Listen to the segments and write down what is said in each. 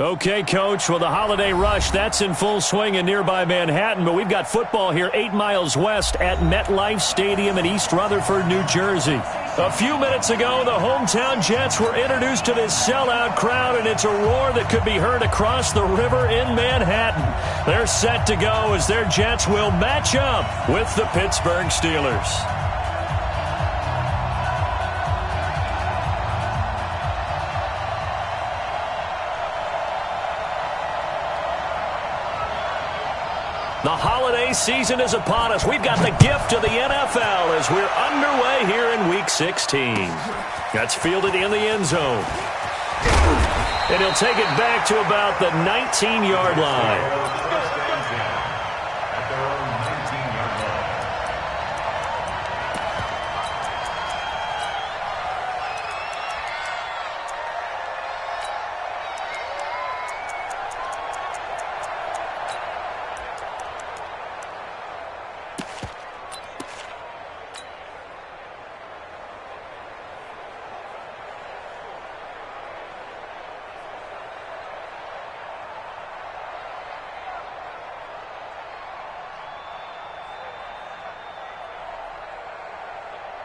Okay, Coach, well, the holiday rush, that's in full swing in nearby Manhattan, but we've got football here 8 miles west at MetLife Stadium in East Rutherford, New Jersey. A few minutes ago, the hometown Jets were introduced to this sellout crowd, and it's a roar that could be heard across the river in Manhattan. They're set to go as their Jets will match up with the Pittsburgh Steelers. The holiday season is upon us. We've got the gift of the NFL as we're underway here in Week 16. That's fielded in the end zone. And he'll take it back to about the 19-yard line.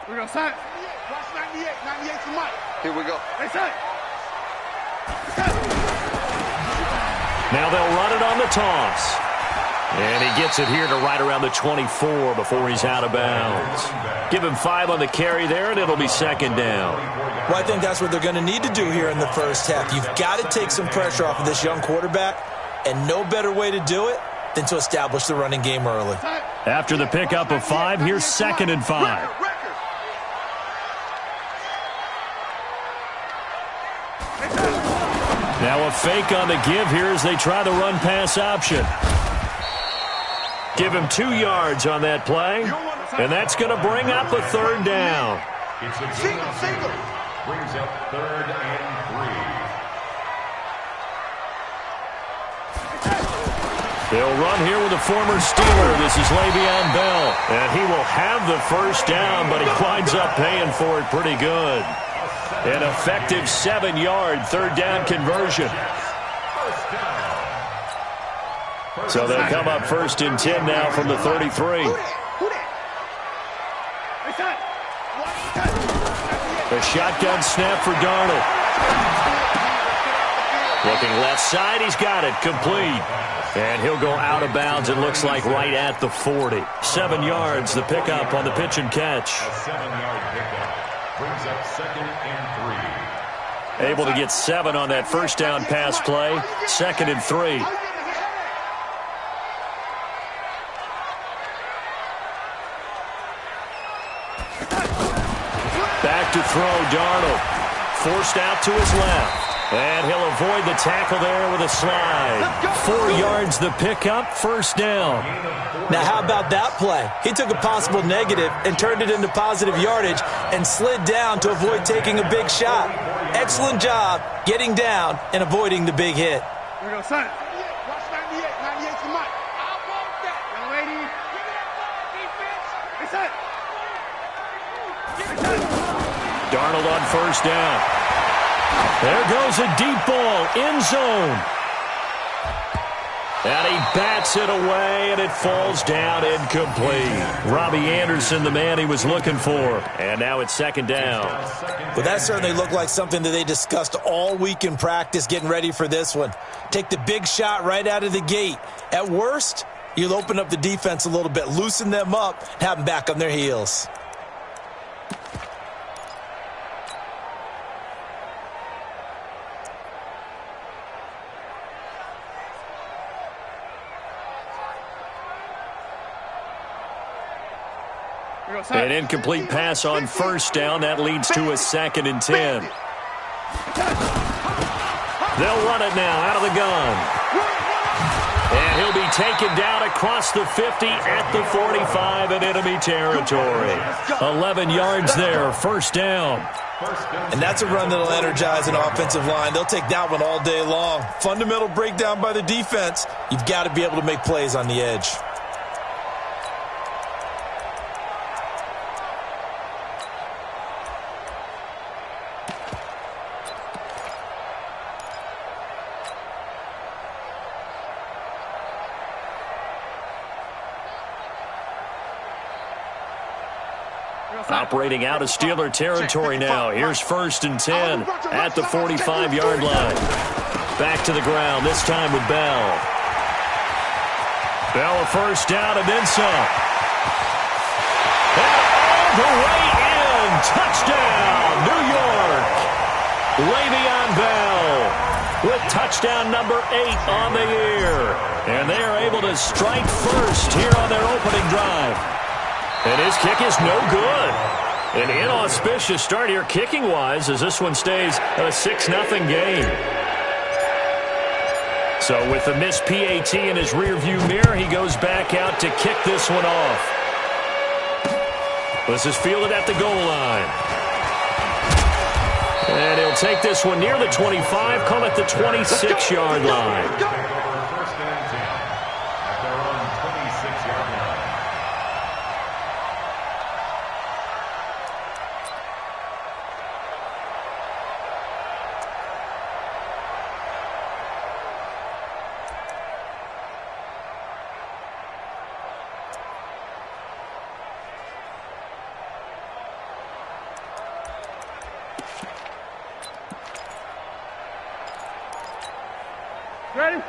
We go, son. Watch 98. 98 to Mike. Here we go. Hey, son. Now they'll run it on the toss. And he gets it here to right around the 24 before he's out of bounds. Give him 5 on the carry there, and it'll be second down. Well, I think that's what they're going to need to do here in the first half. You've got to take some pressure off of this young quarterback, and no better way to do it than to establish the running game early. After the pickup of 5, here's 2nd and 5. Now a fake on the give here as they try the run-pass option. Give him 2 yards on that play, and that's going to bring up a 3rd down. It's a single. Brings up 3rd and 3. They'll run here with a former Steeler. This is Le'Veon Bell, and he will have the 1st down, but he winds up paying for it pretty good. An effective 7-yard 3rd down conversion. So they'll come up 1st and 10 now from the 33. A shotgun snap for Darnold. Looking left side, he's got it, complete. And he'll go out of bounds, it looks like right at the 40. 7 yards, the pickup on the pitch and catch. A 7-yard pickup. Brings up 2nd and 3. Able to get 7 on that 1st down pass play. 2nd and 3. Back to throw, Darnold. Forced out to his left. And he'll avoid the tackle there with a slide. 4 yards the pickup, 1st down. Now how about that play? He took a possible negative and turned it into positive yardage and slid down to avoid taking a big shot. Excellent job getting down and avoiding the big hit. Here we go, son. Watch 98. 98 to Mike. I want that. Young lady. Give me that ball, defense. Hey, son. Give it, son. Darnold on 1st down. There goes a deep ball, end zone. And he bats it away, and it falls down incomplete. Robbie Anderson, the man he was looking for. And now it's 2nd down. Well, that certainly looked like something that they discussed all week in practice getting ready for this one. Take the big shot right out of the gate. At worst, you'll open up the defense a little bit, loosen them up, and have them back on their heels. An incomplete pass on 1st down. That leads to a 2nd and 10. They'll run it now out of the gun. And he'll be taken down across the 50 at the 45 in enemy territory. 11 yards there, 1st down. And that's a run that'll energize an offensive line. They'll take that one all day long. Fundamental breakdown by the defense. You've got to be able to make plays on the edge. Operating out of Steeler territory now. Here's 1st and 10 at the 45-yard line. Back to the ground, this time with Bell. Bell a first down and then some. And all the way in. Touchdown, New York. Le'Veon Bell with touchdown number 8 on the year. And they are able to strike first here on their opening drive. And his kick is no good. An inauspicious start here kicking-wise as this one stays a 6-0 game. So with the missed PAT in his rearview mirror, he goes back out to kick this one off. This is fielded at the goal line. And he'll take this one near the 25, call it the 26-yard line. First and 10 at their own 26-yard line.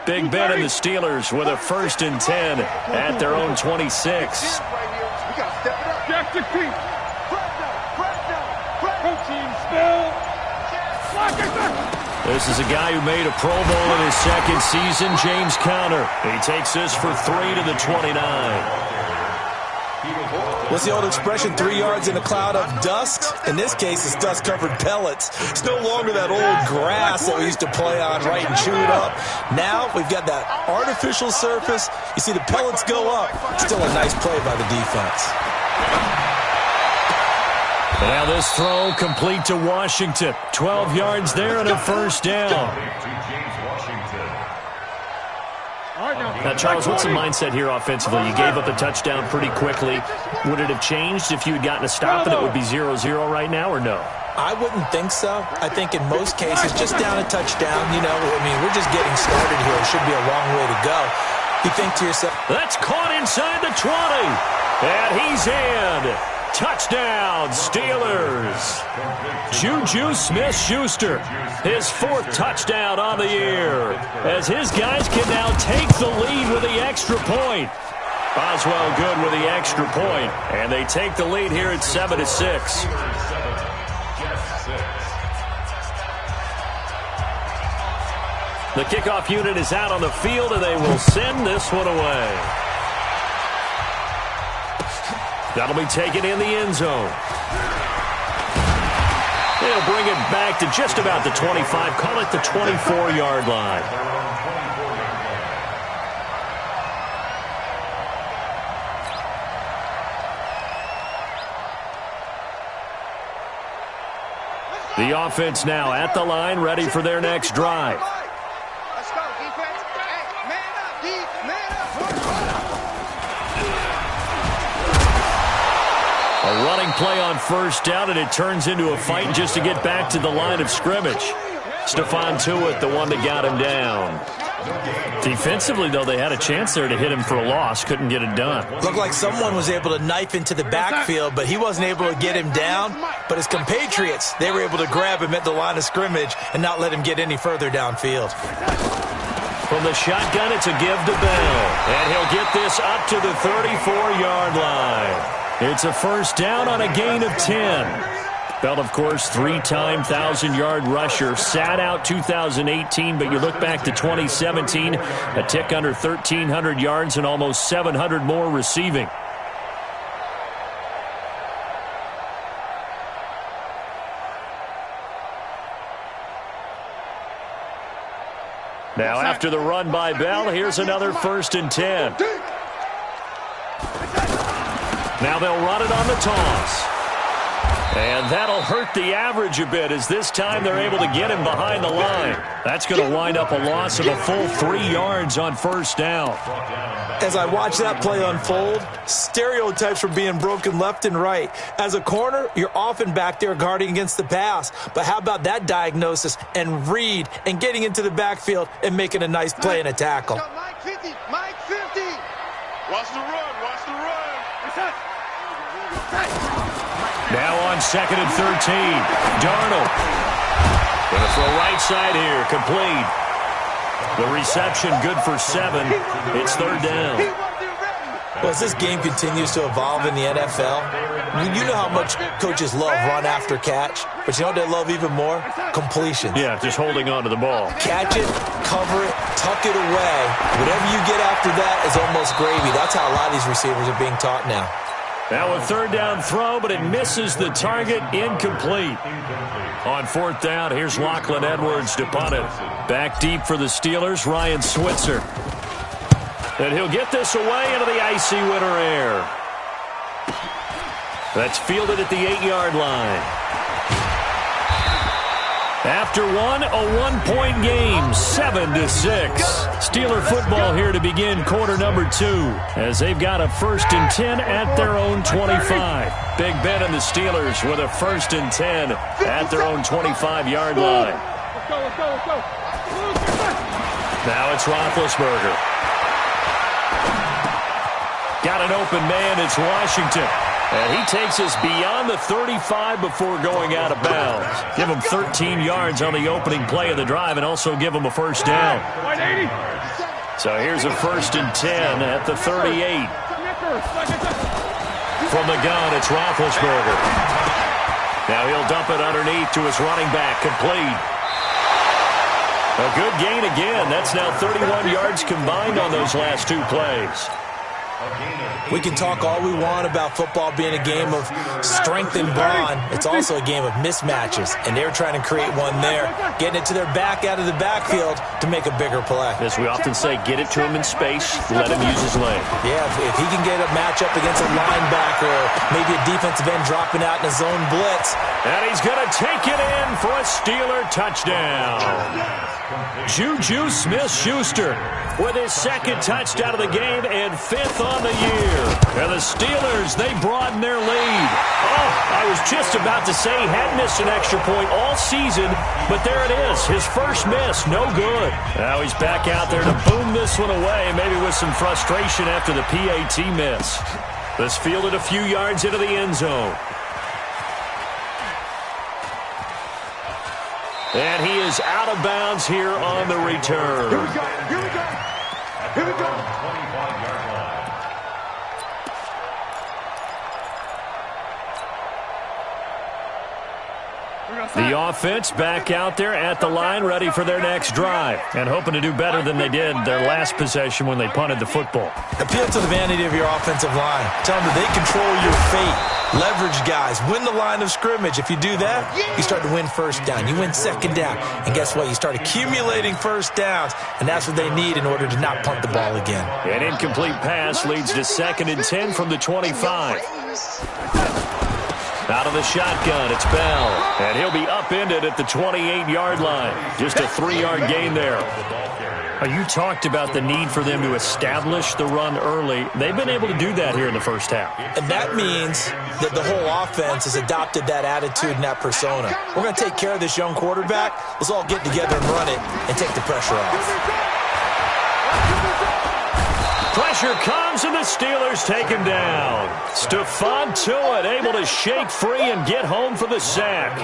Big Ben and the Steelers with a 1st and 10 at their own 26. This is a guy who made a Pro Bowl in his 2nd season, James Conner. He takes this for 3 to the 29. What's the old expression, 3 yards in a cloud of dust? In this case, it's dust-covered pellets. It's no longer that old grass that we used to play on, right, and chew it up. Now we've got that artificial surface. You see the pellets go up. Still a nice play by the defense. Now this throw complete to Washington. 12 yards there and a 1st down. Now, Charles, what's the mindset here offensively? You gave up a touchdown pretty quickly. Would it have changed if you had gotten a stop and it would be 0-0 right now, or no? I wouldn't think so. I think in most cases, just down a touchdown, you know, I mean, we're just getting started here. It should be a long way to go. You think to yourself, that's caught inside the 20. And he's in. Touchdown, Steelers. Juju Smith-Schuster, his 4th touchdown on the year, as his guys can now take the lead with the extra point. Boswell good with the extra point, and they take the lead here at 7-6. The kickoff unit is out on the field, and they will send this one away. That'll be taken in the end zone. They'll bring it back to just about the 25. Call it the 24-yard line. The offense now at the line, ready for their next drive. Let's go, defense. Hey, man up, D. Man up. A running play on 1st down, and it turns into a fight just to get back to the line of scrimmage. Stephon Tuitt, the one that got him down. Defensively, though, they had a chance there to hit him for a loss. Couldn't get it done. looked like someone was able to knife into the backfield, but he wasn't able to get him down. But his compatriots, they were able to grab him at the line of scrimmage and not let him get any further downfield. From the shotgun, it's a give to Bell. And he'll get this up to the 34-yard line. It's a 1st down on a gain of 10. Bell, of course, 3-time 1,000-yard rusher. Sat out 2018, but you look back to 2017, a tick under 1,300 yards and almost 700 more receiving. Now, after the run by Bell, here's another 1st and 10. Now they'll run it on the toss. And that'll hurt the average a bit, as this time they're able to get him behind the line. That's going to wind up a loss of a full 3 yards on 1st down. As I watch that play unfold, stereotypes were being broken left and right. As a corner, you're often back there guarding against the pass. But how about that diagnosis and read and getting into the backfield and making a nice play and a tackle? Mike 50. Mike 50. Watch the run. Watch the run. Now on 2nd and 13. Darnold. Going to throw right side here. Complete. The reception good for 7. It's 3rd down. Well, as this game continues to evolve in the NFL, you know how much coaches love run after catch, but you know what they love even more? Completions. Yeah, just holding on to the ball. Catch it, cover it, tuck it away. Whatever you get after that is almost gravy. That's how a lot of these receivers are being taught now. Now a 3rd down throw, but it misses the target. Incomplete. On 4th down, here's Lachlan Edwards to punt it. Back deep for the Steelers, Ryan Switzer. And he'll get this away into the icy winter air. That's fielded at the 8-yard line. After one, a 1-point game, 7-6. Steeler football here to begin quarter number 2, as they've got a 1st and 10 at their own 25. Big Ben and the Steelers with a 1st and 10 at their own 25-yard line. Let's go. Now it's Roethlisberger. Got an open man, it's Washington. And he takes us beyond the 35 before going out of bounds. Give him 13 yards on the opening play of the drive and also give him a 1st down. So here's a 1st and 10 at the 38. From the gun, it's Roethlisberger. Now he'll dump it underneath to his running back, complete. A good gain again. That's now 31 yards combined on those last 2 plays. We can talk all we want about football being a game of strength and brawn. It's also a game of mismatches, and they're trying to create one there, getting it to their back out of the backfield to make a bigger play. As we often say, get it to him in space, let him use his leg. Yeah, if he can get a matchup against a linebacker or maybe a defensive end dropping out in a zone blitz. And he's going to take it in for a Steeler touchdown. Juju Smith-Schuster with his 2nd touchdown of the game and 5th on the year. And the Steelers, they broaden their lead. Oh, I was just about to say he had missed an extra point all season, but there it is, his first miss, no good. Now he's back out there to boom this one away, maybe with some frustration after the PAT miss. This fielded a few yards into the end zone. And he is out of bounds here on the return. Here we go. 25-yard line. The offense back out there at the line, ready for their next drive, and hoping to do better than they did their last possession when they punted the football. Appeal to the vanity of your offensive line. Tell them that they control your fate. Leverage guys. Win the line of scrimmage. If you do that, you start to win 1st down. You win 2nd down. And guess what? You start accumulating 1st downs, and that's what they need in order to not punt the ball again. An incomplete pass leads to 2nd and 10 from the 25. Out of the shotgun, it's Bell. And he'll be upended at the 28-yard line. Just a 3-yard gain there. You talked about the need for them to establish the run early. They've been able to do that here in the first half. And that means that the whole offense has adopted that attitude and that persona. We're going to take care of this young quarterback. Let's all get together and run it and take the pressure off. Pressure comes, and the Steelers take him down. Stephon Tuitt able to shake free and get home for the sack.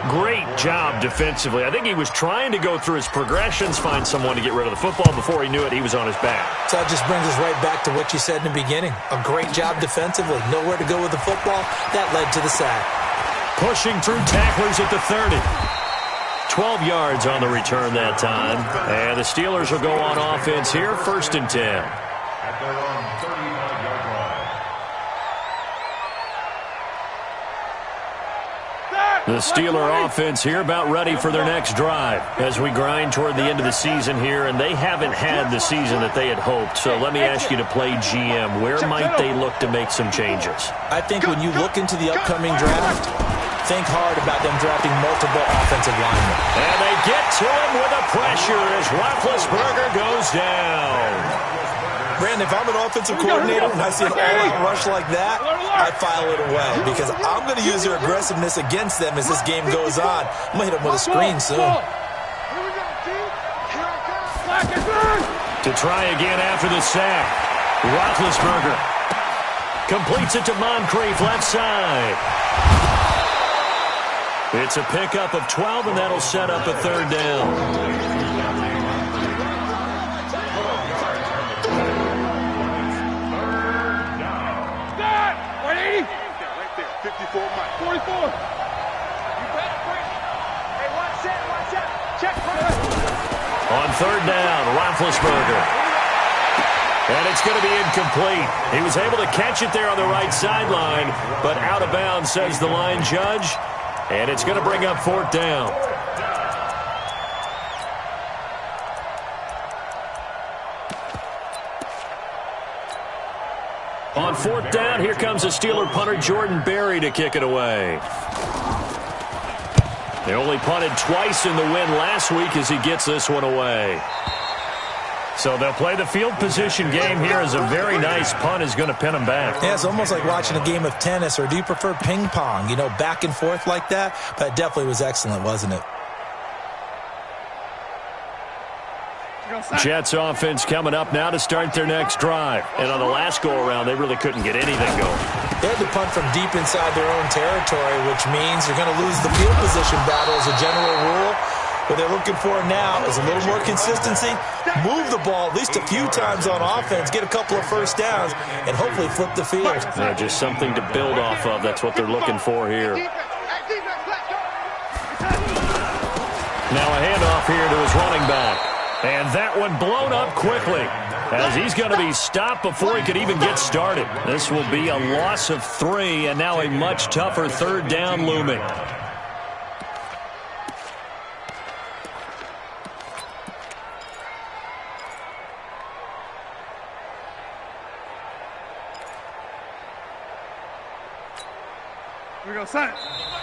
Great job defensively. I think he was trying to go through his progressions, find someone to get rid of the football. Before he knew it, he was on his back. So that just brings us right back to what you said in the beginning. A great job defensively. Nowhere to go with the football. That led to the sack. Pushing through tacklers at the 30. 12 yards on the return that time. And the Steelers will go on offense here, 1st and 10. At their own 35-yard line. The Steeler offense here about ready for their next drive as we grind toward the end of the season here, and they haven't had the season that they had hoped. So let me ask you to play GM. Where might they look to make some changes? I think when you look into the upcoming draft, think hard about them drafting multiple offensive linemen. And they get to him with a pressure as Roethlisberger goes down. Brandon, if I'm an offensive coordinator and I see an all-out rush like that, I file it away because I'm going to use their aggressiveness against them as this game goes on. I'm going to hit them with a screen soon. To try again after the sack, Roethlisberger completes it to Moncrief left side. It's a pickup of 12, and that'll set up a third down. Stop! 180. Right there. 54 Mike. 44. You better bring it. Hey, watch that. Watch that. Check. On third down, Roethlisberger. And it's going to be incomplete. He was able to catch it there on the right sideline, but out of bounds, says the line judge. And it's going to bring up fourth down. On fourth down, here comes the Steeler punter Jordan Berry to kick it away. They only punted twice in the win last week as he gets this one away. So they'll play the field position game here as a very nice punt is going to pin them back. Yeah, it's almost like watching a game of tennis, or do you prefer ping pong? You know, back and forth like that? But it definitely was excellent, wasn't it? Jets offense coming up now to start their next drive. And on the last go-around, they really couldn't get anything going. They had to punt from deep inside their own territory, which means you're going to lose the field position battle as a general rule. What they're looking for now is a little more consistency, move the ball at least a few times on offense, get a couple of first downs, and hopefully flip the field. Yeah, just something to build off of. That's what they're looking for here. Now a handoff here to his running back. And that one blown up quickly as he's going to be stopped before he could even get started. This will be a loss of 3, and now a much tougher third down looming. Here we go, son.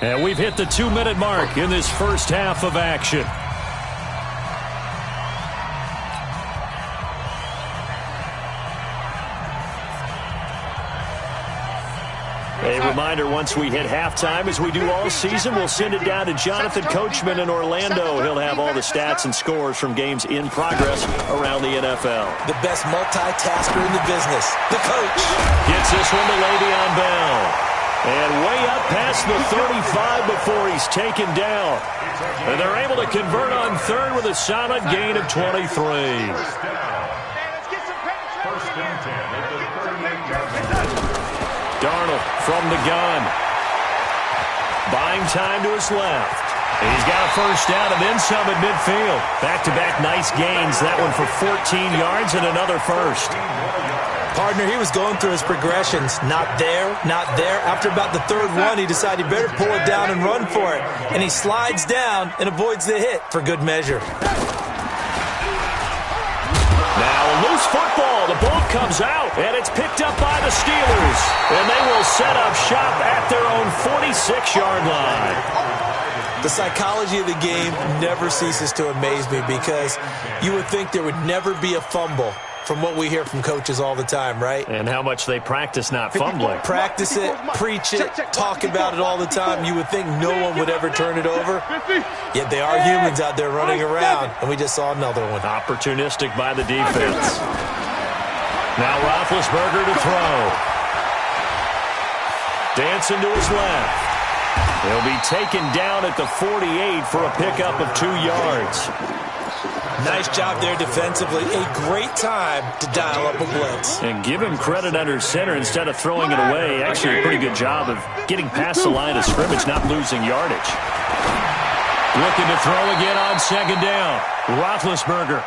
And we've hit the 2-minute mark in this first half of action. A reminder, once we hit halftime, as we do all season, we'll send it down to Jonathan Coachman in Orlando. He'll have all the stats and scores from games in progress around the NFL. The best multitasker in the business, the coach. Gets this one to Le'Veon Bell. And way up past the 35 before he's taken down. And they're able to convert on third with a solid gain of 23. Darnold from the gun. Buying time to his left. He's got a first down and then some at midfield. Back-to-back nice gains. That one for 14 yards and another first. Partner, he was going through his progressions. Not there, not there. After about the third one, he decided he better pull it down and run for it. And he slides down and avoids the hit for good measure. Now a loose football. The ball comes out, and it's picked up by the Steelers. And they will set up shop at their own 46-yard line. The psychology of the game never ceases to amaze me, because you would think there would never be a fumble from what we hear from coaches all the time, right? And how much they practice not fumbling. Practice it, preach it, talk about it all the time. You would think no one would ever turn it over. Yet they are humans out there running around, and we just saw another one. Opportunistic by the defense. Now Roethlisberger to throw. Dancing to his left. He'll be taken down at the 48 for a pickup of 2 yards. Nice job there defensively. A great time to dial up a blitz. And give him credit under center instead of throwing it away. Actually a pretty good job of getting past the line of scrimmage, not losing yardage. Looking to throw again on second down. Roethlisberger.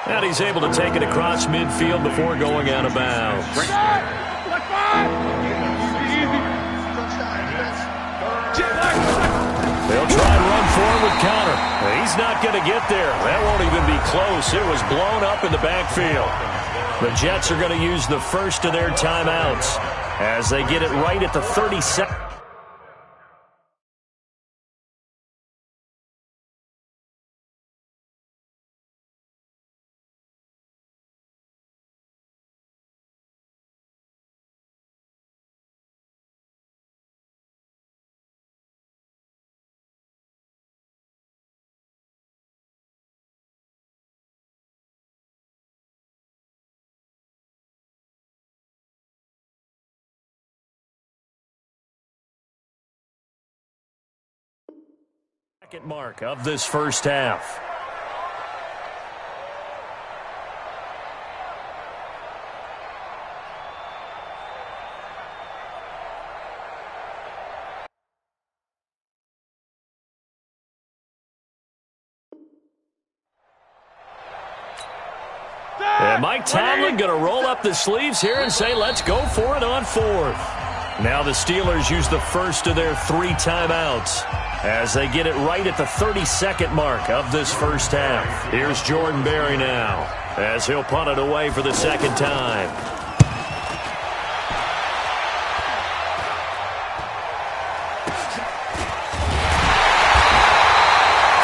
And he's able to take it across midfield before going out of bounds. They'll try and run forward with counter. He's not going to get there. That won't even be close. It was blown up in the backfield. The Jets are going to use the first of their timeouts as they get it right at the 32nd. Second mark of this first half. And Mike Tomlin going to roll up the sleeves here and say, let's go for it on fourth. Now the Steelers use the first of their 3 timeouts as they get it right at the 32nd mark of this first half. Here's Jordan Berry now as he'll punt it away for the second time.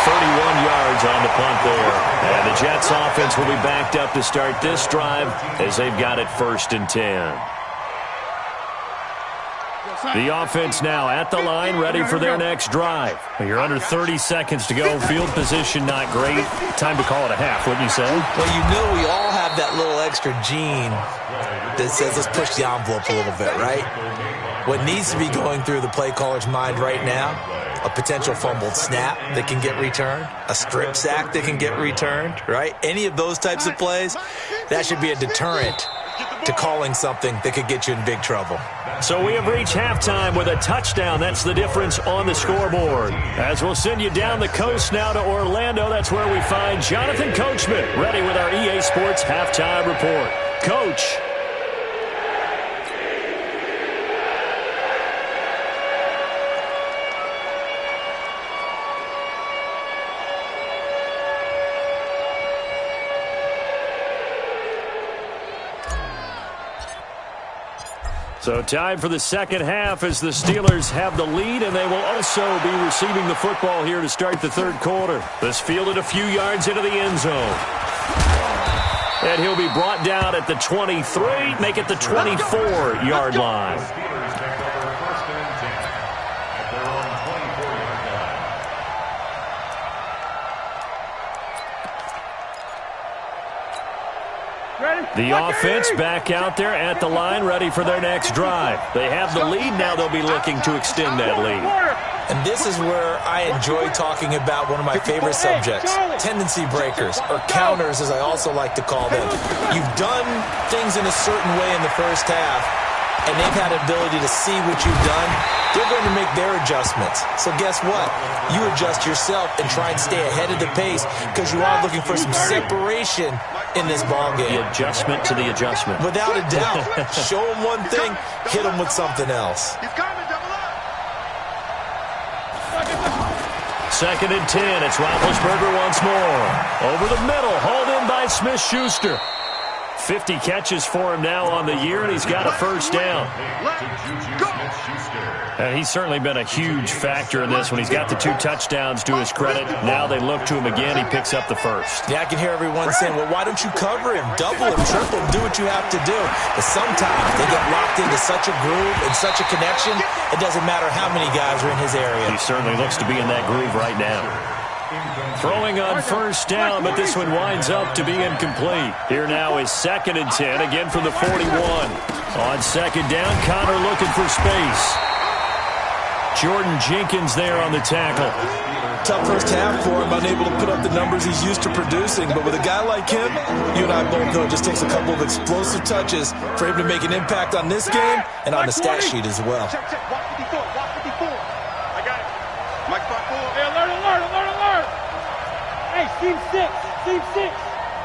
31 yards on the punt there. And the Jets offense will be backed up to start this drive as they've got it 1st and 10. The offense now at the line, ready for their next drive. You're under 30 seconds to go. Field position not great. Time to call it a half, wouldn't you say? Well, you know we all have that little extra gene that says let's push the envelope a little bit, right? What needs to be going through the play caller's mind right now, a potential fumbled snap that can get returned, a strip sack that can get returned, right? Any of those types of plays, that should be a deterrent to calling something that could get you in big trouble. So we have reached halftime with a touchdown. That's the difference on the scoreboard. As we'll send you down the coast now to Orlando, that's where we find Jonathan Coachman ready with our EA Sports Halftime Report. Coach. So time for the second half as the Steelers have the lead, and they will also be receiving the football here to start the third quarter. This fielded a few yards into the end zone. And he'll be brought down at the 23, make it the 24-yard line. The offense back out there at the line, ready for their next drive. They have the lead. Now they'll be looking to extend that lead. And this is where I enjoy talking about one of my favorite subjects, tendency breakers, or counters as I also like to call them. You've done things in a certain way in the first half, and they've had an ability to see what you've done. They're going to make their adjustments. So guess what? You adjust yourself and try and stay ahead of the pace because you are looking for some separation in this ballgame. The adjustment to the adjustment. Without a doubt. Show them one thing, hit them with something else. Second and 10. It's Roethlisberger once more. Over the middle. Hauled in by Smith-Schuster. 50 catches for him now on the year, and he's got a first down. And he's certainly been a huge factor in this when he's got the 2 touchdowns to his credit. Now they look to him again. He picks up the first. Yeah, I can hear everyone saying, well, why don't you cover him? Double him, triple him, do what you have to do. But sometimes they get locked into such a groove and such a connection, it doesn't matter how many guys are in his area. He certainly looks to be in that groove right now. Throwing on first down, but this one winds up to be incomplete. Here now is 2nd and 10, again from the 41. On second down, Connor looking for space. Jordan Jenkins there on the tackle. Tough first half for him, unable to put up the numbers he's used to producing. But with a guy like him, you and I both know it just takes a couple of explosive touches for him to make an impact on this game and on the stat sheet as well. Check, watch 54, watch 54. I got it. Mike 54. Hey, alert. Hey, team 6.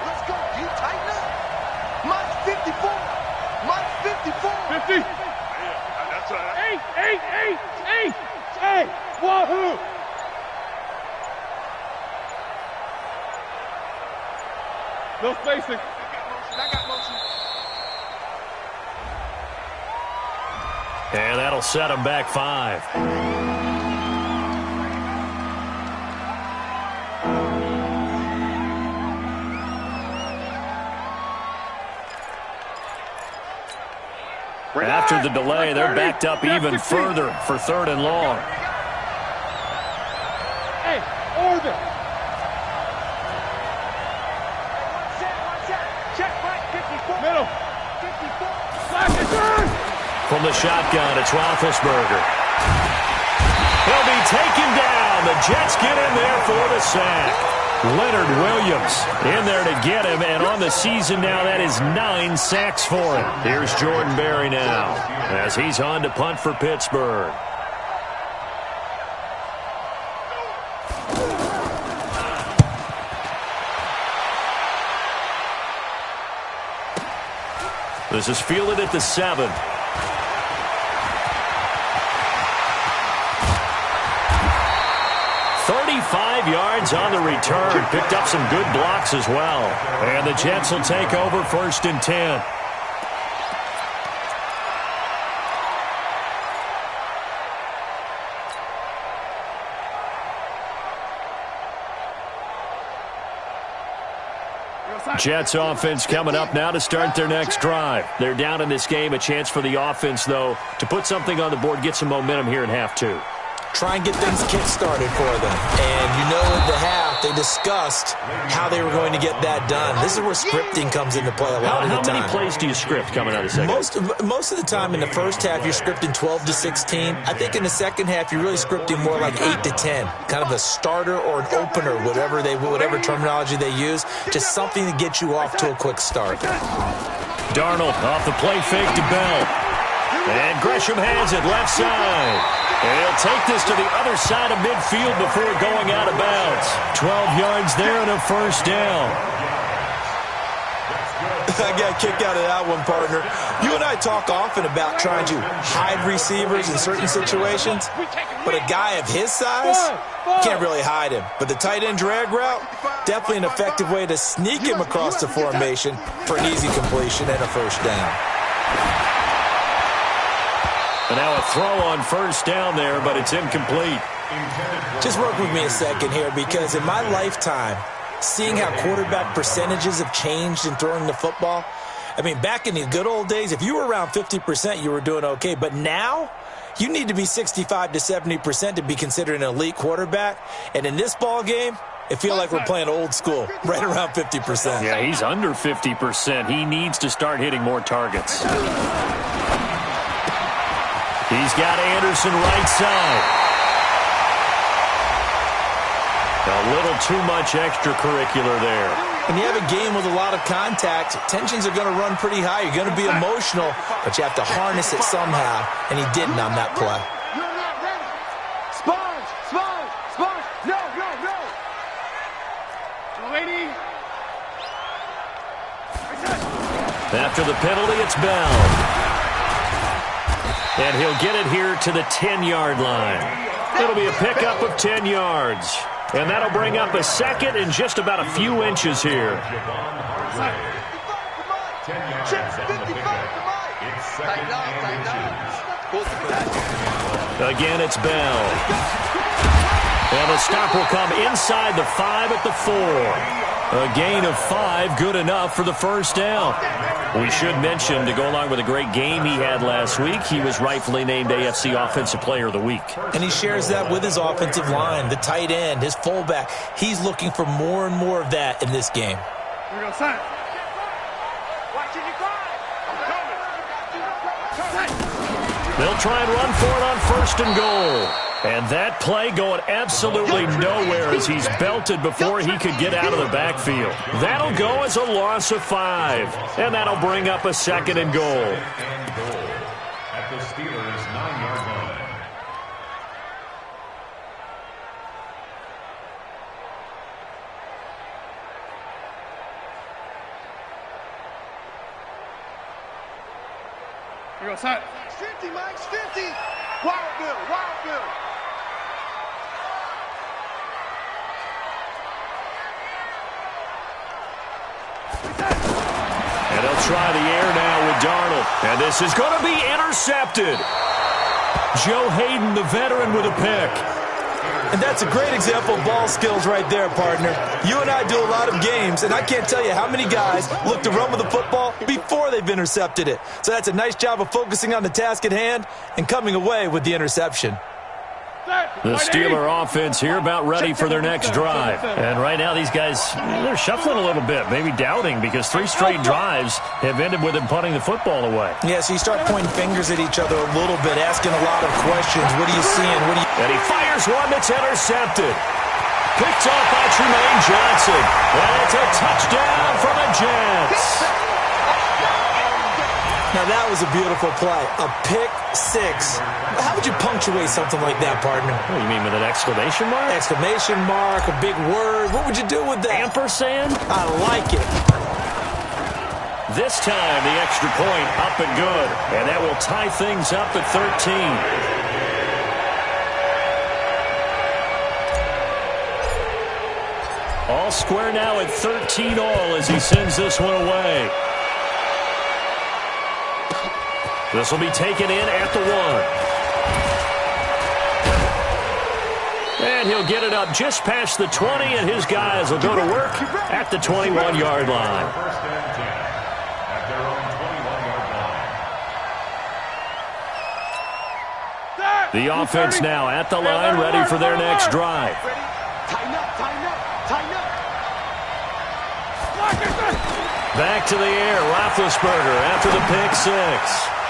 Let's go, you tighten up. Mike's 54. 50. Yeah, that's right. Hey, wahoo. No spacing. I got motion. And that'll set him back 5. After the delay, they're backed up even further for 3rd and long. Hey, order. Check right, 54. Middle. 54. From the shotgun, it's Roethlisberger. He'll be taken down And the Jets get in there for the sack. Leonard Williams in there to get him, and on the season now, that is 9 sacks for him. Here's Jordan Berry now as he's on to punt for Pittsburgh. This is fielded at the 7. Yards on the return. Picked up some good blocks as well. And the Jets will take over 1st and 10. Jets offense coming up now to start their next drive. They're down in this game. A chance for the offense, though, to put something on the board, get some momentum here in half 2. Try and get things kick-started for them. And you know in the half, they discussed how they were going to get that done. This is where scripting comes into play a lot of the time. How many plays do you script coming out of the second? Most of the time in the first half, you're scripting 12 to 16. I think in the second half, you're really scripting more like 8 to 10. Kind of a starter or an opener, whatever terminology they use. Just something to get you off to a quick start. Darnold off the play fake to Bell. And Gresham has it left side. And he'll take this to the other side of midfield before going out of bounds. 12 yards there and a 1st down. I got a kick out of that one, partner. You and I talk often about trying to hide receivers in certain situations, but a guy of his size, you can't really hide him. But the tight end drag route, definitely an effective way to sneak him across the formation for an easy completion and a 1st down. And now a throw on 1st down there, but it's incomplete. Just work with me a second here, because in my lifetime, seeing how quarterback percentages have changed in throwing the football, I mean, back in the good old days, if you were around 50%, you were doing okay. But now, you need to be 65 to 70% to be considered an elite quarterback. And in this ball game, it feels like we're playing old school, right around 50%. Yeah, he's under 50%. He needs to start hitting more targets. He's got Anderson right side. A little too much extracurricular there. When you have a game with a lot of contact, tensions are going to run pretty high. You're going to be emotional, but you have to harness it somehow, and he didn't on that play. You're not ready. Sponge, sponge, sponge. No, no, no. Lady. After the penalty, it's Bell. And he'll get it here to the 10-yard line. It'll be a pickup of 10 yards. And that'll bring up a 2nd and just about a few inches here. Again, it's Bell. And the stop will come inside the 5 at the 4. A gain of 5, good enough for the 1st down. We should mention, to go along with a great game he had last week, he was rightfully named AFC Offensive Player of the Week. And he shares that with his offensive line, the tight end, his fullback. He's looking for more and more of that in this game. Here we go, son. Watching you cry. I'm coming. They'll try and run for it on 1st and goal. And that play going absolutely nowhere as he's belted before he could get out of the backfield. That'll go as a loss of 5. And that'll bring up a 2nd and goal. At the Steelers' 9-yard line. Here we go, son. 50, Mike, 50. Wild Bill, Wild Bill. And they'll try the air now with Darnold. And this is going to be intercepted. Joe Hayden, the veteran, with a pick. And that's a great example of ball skills right there, partner. You and I do a lot of games, and I can't tell you how many guys look to run with the football before they've intercepted it. So that's a nice job of focusing on the task at hand and coming away with the interception. The Steeler offense here about ready for their next drive. And right now these guys, they're shuffling a little bit, maybe doubting, because 3 straight drives have ended with them punting the football away. Yeah, so you start pointing fingers at each other a little bit, asking a lot of questions. What are you seeing? And he fires one that's intercepted. Picked off by Tremaine Johnson. And it's a touchdown for the Jets. Now, that was a beautiful play. A pick 6. How would you punctuate something like that, partner? What do you mean, with an exclamation mark? Exclamation mark, a big word. What would you do with that? Ampersand? I like it. This time, the extra point up and good. And that will tie things up at 13. All square now at 13 all as he sends this one away. This will be taken in at the 1. And he'll get it up just past the 20, and his guys will go to work at the 21-yard line. First and 10 at their own 21-yard line. The offense now at the line, ready for their next drive. Tighten up, tighten up, tighten up. Back to the air, Roethlisberger after the pick 6.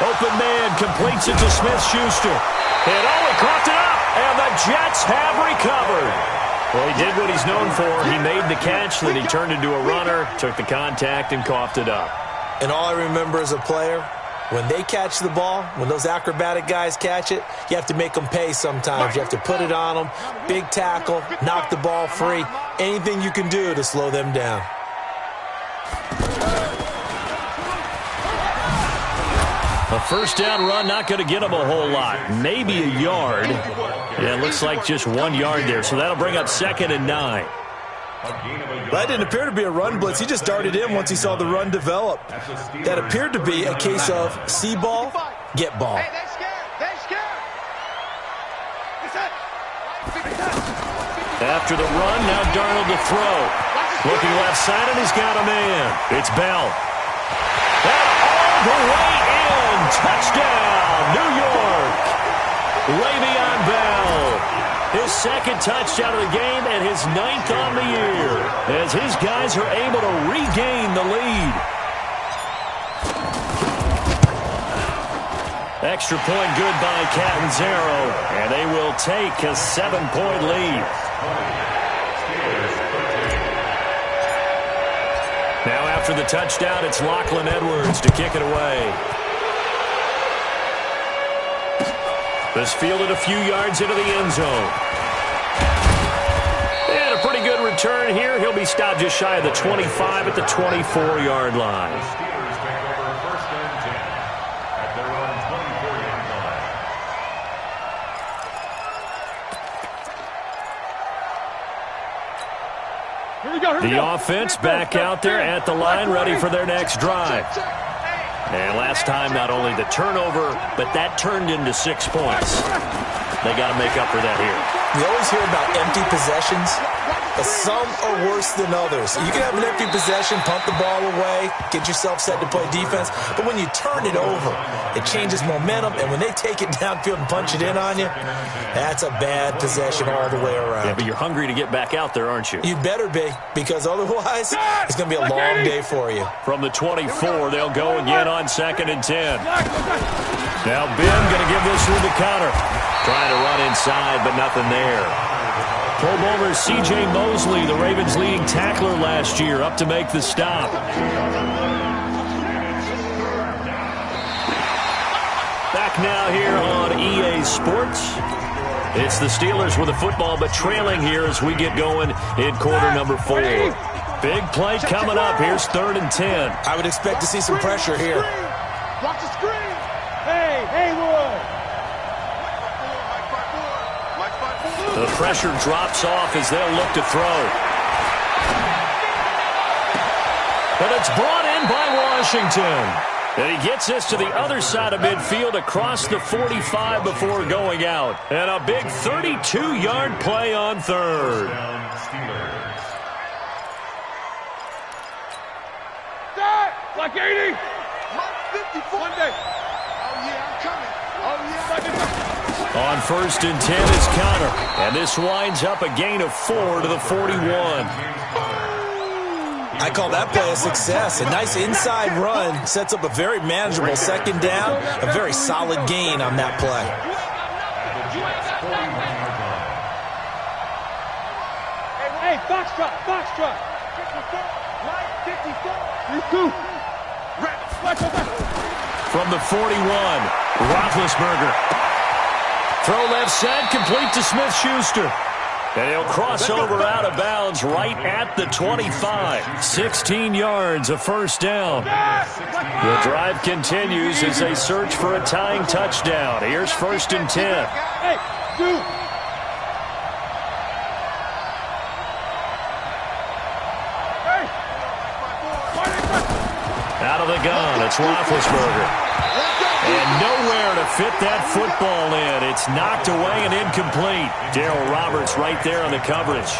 Open man completes it to Smith-Schuster. And he caught it up, and the Jets have recovered. Well, he did what he's known for. He made the catch, then he turned into a runner, took the contact, and coughed it up. And all I remember as a player, when they catch the ball, when those acrobatic guys catch it, you have to make them pay sometimes. You have to put it on them, big tackle, knock the ball free, anything you can do to slow them down. A first down run, not going to get him a whole lot. Maybe a yard. Yeah, it looks like just 1 yard there. So that'll bring up 2nd and 9. That didn't appear to be a run blitz. He just darted in once he saw the run develop. That appeared to be a case of see ball, get ball. Hey, they're scared. They're scared. After the run, now Darnold to throw. Looking left side, and he's got a man. It's Bell. And all the way in. Touchdown, New York. Le'Veon Bell. His 2nd touchdown of the game and his 9th on the year. As his guys are able to regain the lead. Extra point good by Catanzaro. And they will take a 7-point lead. Now after the touchdown, it's Lachlan Edwards to kick it away. This fielded a few yards into the end zone. And a pretty good return here. He'll be stopped just shy of the 25 at the 24-yard line. The Steelers take over first and 10 at their own 24-yard line. The offense back out there at the line, ready for their next drive. And last time, not only the turnover, but that turned into 6 points. They got to make up for that here. You always hear about empty possessions, but some are worse than others. You can have an empty possession, pump the ball away, get yourself set to play defense, but when you turn it over, it changes momentum, and when they take it downfield and punch it in on you, that's a bad possession all the way around. Yeah, but you're hungry to get back out there, aren't you? You better be, because otherwise, it's going to be a long day for you. From the 24, they'll go again on 2nd and 10. Now Ben going to give this one the counter. Trying to run inside, but nothing there. Pro Bowler C.J. Mosley, the Ravens' leading tackler last year, up to make the stop. Back now here on EA Sports. It's the Steelers with the football, but trailing here as we get going in quarter number 4. Big play coming up. Here's 3rd and 10. I would expect to see some pressure here. Watch the screen. Hey, Haywood. The pressure drops off as they'll look to throw. But it's brought in by Washington. And he gets this to the other side of midfield across the 45 before going out. And a big 32-yard play on 3rd. Like 80. Mark 54. One day. Oh, yeah, I'm coming. Oh, yeah. On 1st and 10 is Connor. And this winds up a gain of 4 to the 41. I call that play a success. A nice inside run sets up a very manageable second down. A very solid gain on that play. Hey, Foxtrot, Foxtrot. 54. From the 41, Roethlisberger. Throw left side, complete to Smith-Schuster. And he'll cross over out of bounds right at the 25. 16 yards, a first down. The drive continues as they search for a tying touchdown. Here's 1st and 10. Hey, dude. Out of the gun, it's Roethlisberger. And nowhere to fit that football in. It's knocked away and incomplete. Darryl Roberts right there on the coverage.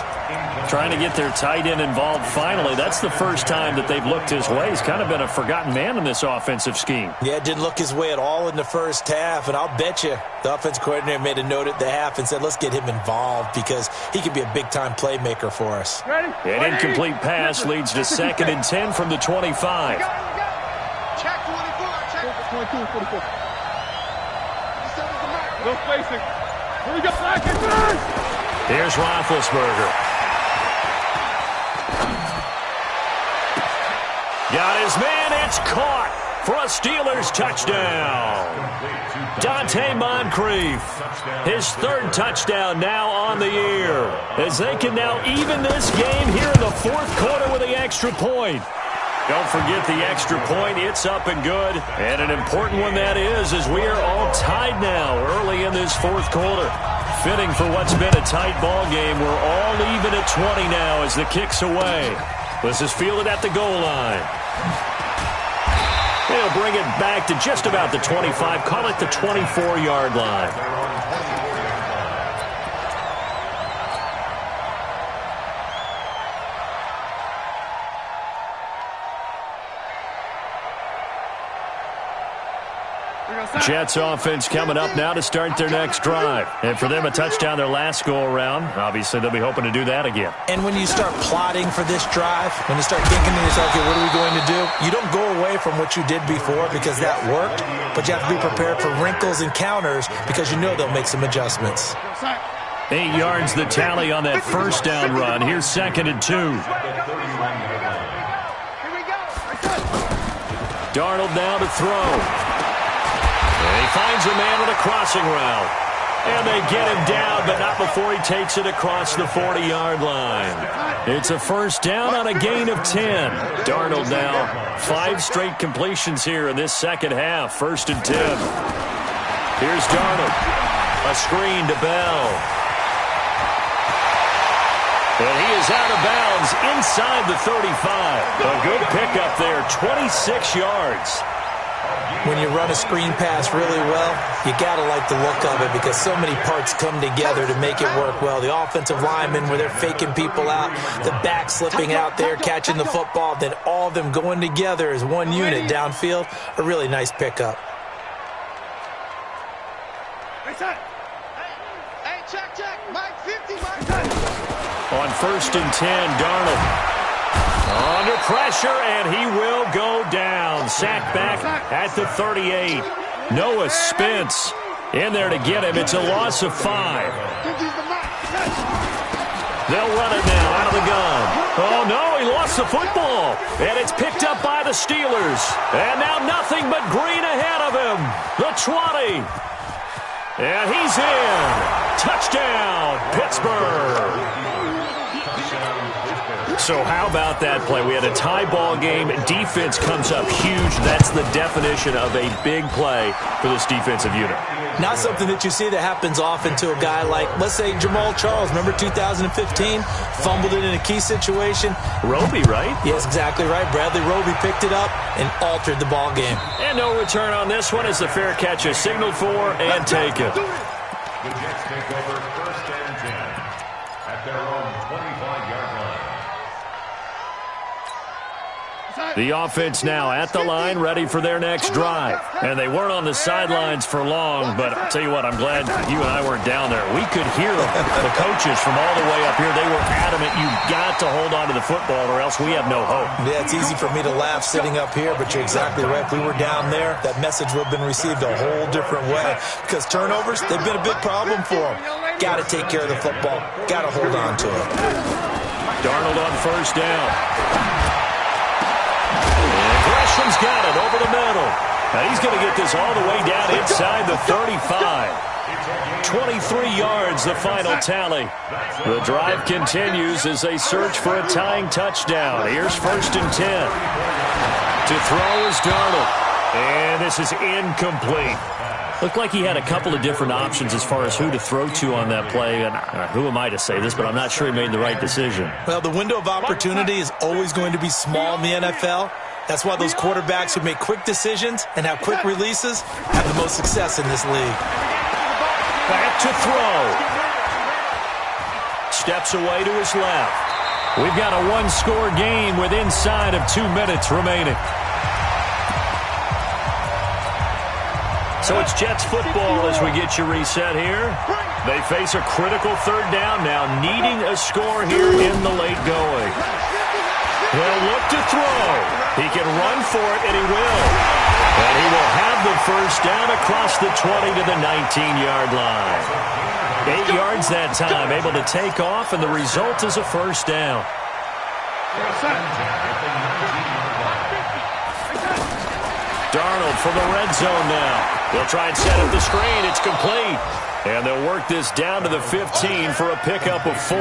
Trying to get their tight end involved finally. That's the first time that they've looked his way. He's kind of been a forgotten man in this offensive scheme. Yeah, it didn't look his way at all in the first half. And I'll bet you the offense coordinator made a note at the half and said, let's get him involved because he could be a big-time playmaker for us. Ready? An incomplete pass leads to 2nd and 10 from the 25. Check 22, 44. No spacing. Here we go. Here's Roethlisberger. Got his man. It's caught for a Steelers touchdown. Dante Moncrief. His 3rd touchdown now on the year. As they can now even this game here in the 4th quarter with the extra point. Don't forget the extra point. It's up and good. And an important one that is, as we are all tied now early in this 4th quarter. Fitting for what's been a tight ball game. We're all even at 20 now as the kick's away. This is fielded at the goal line. They'll bring it back to just about the 25. Call it the 24-yard line. Jets offense coming up now to start their next drive. And for them, a touchdown their last go-around. Obviously, they'll be hoping to do that again. And when you start plotting for this drive, when you start thinking to yourself, okay, what are we going to do? You don't go away from what you did before because that worked, but you have to be prepared for wrinkles and counters because you know they'll make some adjustments. 8 yards the tally on that first down run. Here's 2nd and 2. Darnold now to throw. And he finds a man on a crossing route. And they get him down, but not before he takes it across the 40-yard line. It's a first down on a gain of 10. Darnold now 5 straight completions here in this second half. 1st and 10. Here's Darnold. A screen to Bell. And he is out of bounds inside the 35. A good pickup there, 26 yards. When you run a screen pass really well, you got to like the look of it because so many parts come together to make it work well. The offensive linemen, where they're faking people out, the back slipping out there, catching the football, then all of them going together as one unit downfield, a really nice pickup. Hey, check. Mike 50, Mike. On 1st and 10, Darnold. Under pressure, and he will go down. Sacked back at the 38. Noah Spence in there to get him. It's a loss of 5. They'll run it now out of the gun. Oh, no, he lost the football. And it's picked up by the Steelers. And now nothing but green ahead of him. The 20. And he's in. Touchdown, Pittsburgh. So how about that play? We had a tie ball game. Defense comes up huge. That's the definition of a big play for this defensive unit. Not something that you see that happens often to a guy like, let's say, Jamal Charles. Remember 2015? Fumbled it in a key situation. Roby, right? Yes, exactly right. Bradley Roby picked it up and altered the ball game. And no return on this one as the fair catch is signaled for and taken. The Jets take over 1st and 10 at their own 25-yard line. The offense now at the line, ready for their next drive. And they weren't on the sidelines for long, but I'll tell you what, I'm glad you and I weren't down there. We could hear them. The coaches from all the way up here, they were adamant, you've got to hold on to the football or else we have no hope. Yeah, it's easy for me to laugh sitting up here, but you're exactly right. If we were down there, that message would have been received a whole different way. Because turnovers, they've been a big problem for them. Got to take care of the football. Got to hold on to it. Darnold on first down. Gresham's got it over the middle. Now he's going to get this all the way down inside the 35. 23 yards, the final tally. The drive continues as they search for a tying touchdown. Here's 1st and 10. To throw is Darnold. And this is incomplete. Looked like he had a couple of different options as far as who to throw to on that play. And who am I to say this, but I'm not sure he made the right decision. Well, the window of opportunity is always going to be small in the NFL. That's why those quarterbacks who make quick decisions and have quick releases have the most success in this league. Back to throw. Steps away to his left. We've got a one-score game with inside of 2 minutes remaining. So it's Jets football as we get you reset here. They face a critical 3rd down now, needing a score here in the late going. He'll look to throw. He can run for it, and he will. And he will have the 1st down across the 20 to the 19-yard line. 8 yards that time, able to take off, and the result is a 1st down. Darnold from the red zone now. They'll try and set up the screen. It's complete. And they'll work this down to the 15 for a pickup of 4.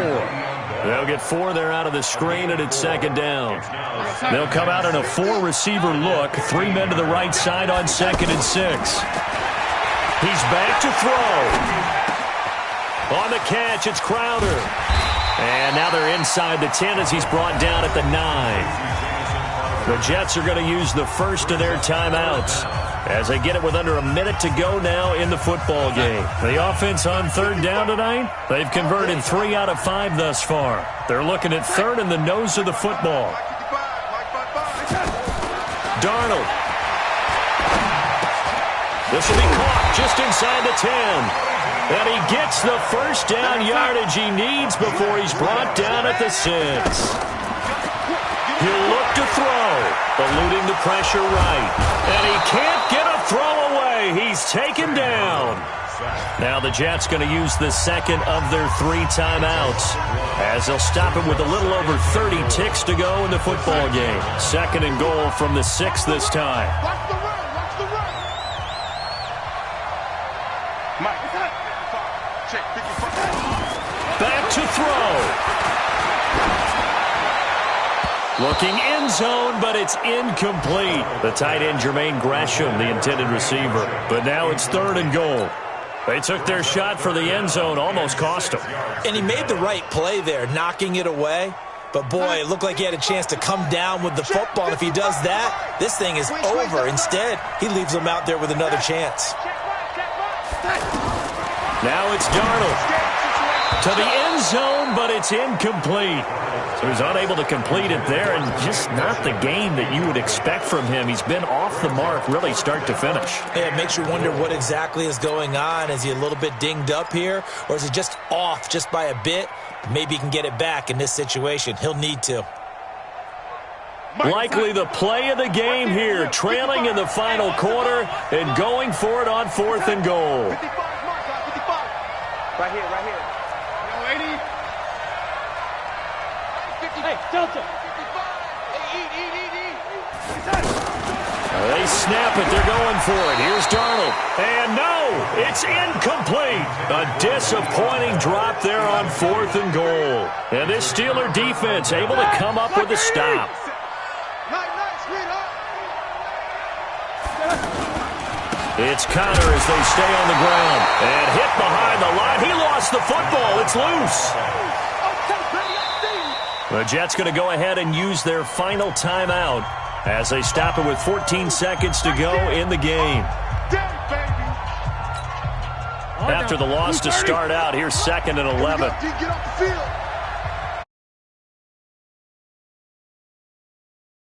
They'll get 4 there out of the screen, and it's 2nd down. They'll come out in a 4-receiver look. 3 men to the right side on 2nd and 6. He's back to throw. On the catch, it's Crowder. And now they're inside the 10 as he's brought down at the 9. The Jets are going to use the first of their timeouts as they get it with under a minute to go now in the football game. The offense on 3rd down tonight, they've converted 3 out of 5 thus far. They're looking at 3rd in the nose of the football. Darnold. This will be caught just inside the 10. And he gets the 1st down yardage he needs before he's brought down at the 6. He'll look to throw, eluding the pressure right. And he can't get a throw away. He's taken down. Now the Jets going to use the 2nd of their 3 timeouts as they'll stop it with a little over 30 ticks to go in the football game. 2nd and goal from the 6 this time. Watch the run. Watch the run. Mike, check 55. Back to throw. Looking end zone, but it's incomplete. The tight end, Jermaine Gresham, the intended receiver. But now it's 3rd and goal. They took their shot for the end zone, almost cost him. And he made the right play there, knocking it away. But, boy, it looked like he had a chance to come down with the football. And if he does that, this thing is over. Instead, he leaves him out there with another chance. Now it's Darnold. To the end zone, but it's incomplete. So he's unable to complete it there, and just not the game that you would expect from him. He's been off the mark, really start to finish. Yeah, it makes you wonder what exactly is going on. Is he a little bit dinged up here, or is he just off just by a bit? Maybe he can get it back in this situation. He'll need to. Likely the play of the game here, trailing in the final quarter and going for it on 4th and goal. 55, right here, right here. Hey, Delta. They snap it. They're going for it. Here's Darnold. And no, it's incomplete. A disappointing drop there on 4th and goal. And this Steeler defense able to come up with a stop. It's Connor as they stay on the ground. And hit behind the line. He lost the football. It's loose. The Jets going to go ahead and use their final timeout as they stop it with 14 seconds to go in the game. After the loss to start out, here's 2nd and 11. Get off the field.